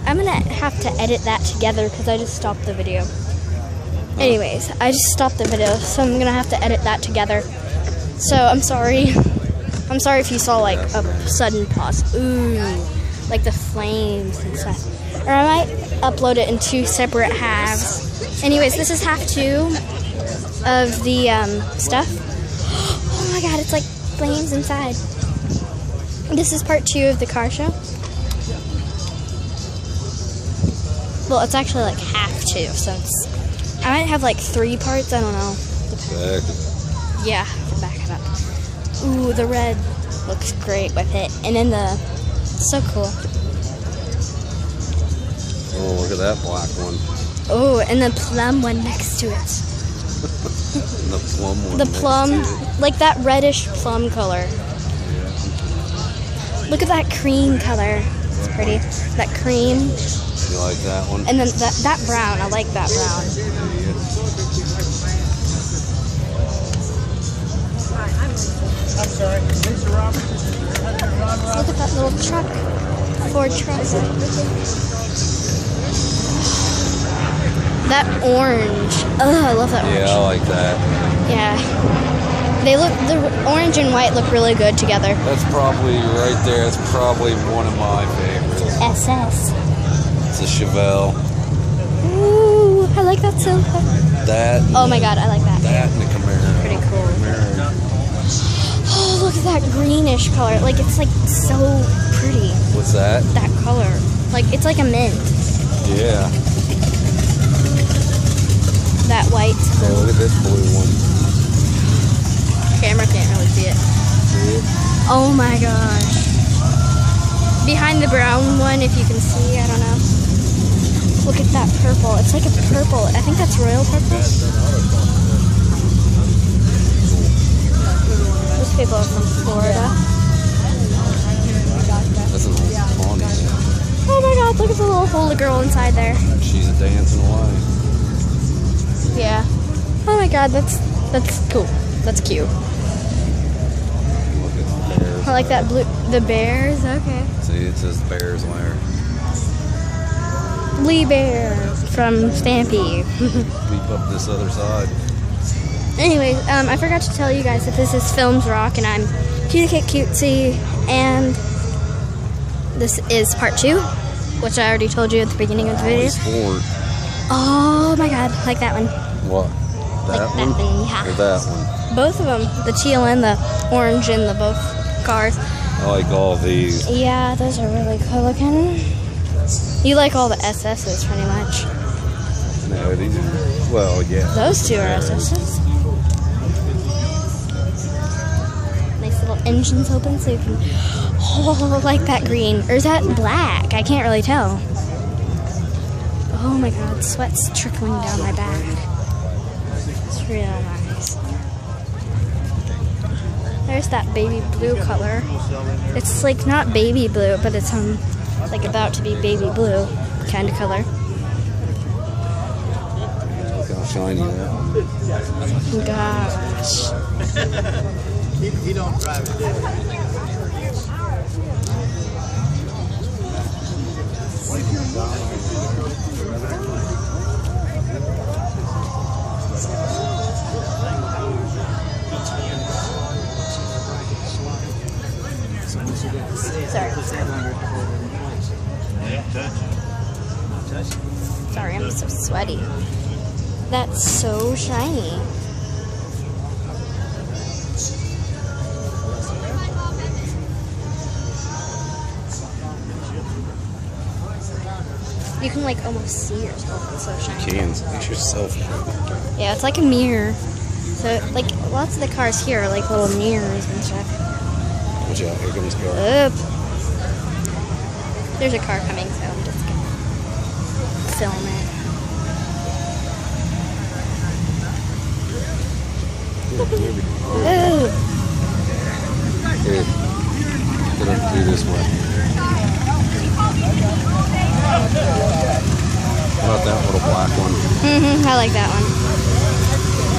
I'm gonna have to edit that together because I just stopped the video. Anyways, I just stopped the video, so I'm gonna have to edit that together. So I'm sorry. I'm sorry if you saw like a sudden pause. Ooh, like the flames and stuff. Or I might upload it in 2 separate halves. Anyways, this is half 2 of the stuff. Oh my god, it's like flames inside. This is part 2 of the car show. Well, it's actually like half 2, so it's, I might have like 3 parts, I don't know. Yeah, back it up. Ooh, the red looks great with it. And then the, so cool. Oh, look at that black one. Oh, and the plum one next to it. The plum one. The plum, like that reddish plum color. Yeah. Look at that cream color. It's pretty. That cream. You like that one? And then that brown. I like that brown. I'm sorry, Mr. Roberts. Look at that little truck. Ford truck. That orange. Oh, I love that orange. Yeah, I like that. Yeah. They look, the orange and white look really good together. That's probably right there. That's probably one of my favorites. SS. It's a Chevelle. Ooh, I like that silver. That. Oh my god, I like that. That and the Camaro. Pretty cool. Camaro. Oh, look at that greenish color. Like, it's like so pretty. What's that? That color. Like, it's like a mint. Yeah. That white. Oh, look at this blue one. Camera can't really see it. See it? Oh my gosh. Behind the brown one, if you can see, I don't know. Look at that purple. It's like a purple. I think that's royal purple. Those people are from Florida. That's a little pony. Oh my god, look at the little holy girl inside there. She's a dancing away. Yeah. Oh my god, that's cool. That's cute. Look at the bears. I like that blue. The bears, okay. See, it says Bears Lair. Lee Bear from Stampy. Leap up this other side. Anyways, I forgot to tell you guys that this is Films Rock, and I'm Cutie Kit Cutesy, and this is part 2, which I already told you at the beginning of the video. Sport. Oh my god, like that one. What? That Like one? that one, yeah. Or that one? Both of them, the teal and the orange in the both cars. I like all these. Yeah, those are really cool looking. You like all the SS's pretty much. No, these are, well, yeah. Those two are SS's. Nice little engines open so you can, oh, like that green. Or is that black? I can't really tell. Oh my god, sweat's trickling down my back. It's real nice. There's that baby blue color. It's like not baby blue, but it's like about to be baby blue kind of color. Look how shiny that one. Gosh. He don't drive it. Sorry, I'm so sweaty. That's so shiny. You can like almost see yourself. It's so shiny. You can see yourself. Yeah, it's like a mirror. So like lots of the cars here are like little mirrors and stuff. Watch out, here comes the car. There's a car coming, so I'm just gonna film it. Ooh. Here, put it through this way. How about that little black one? I like that one.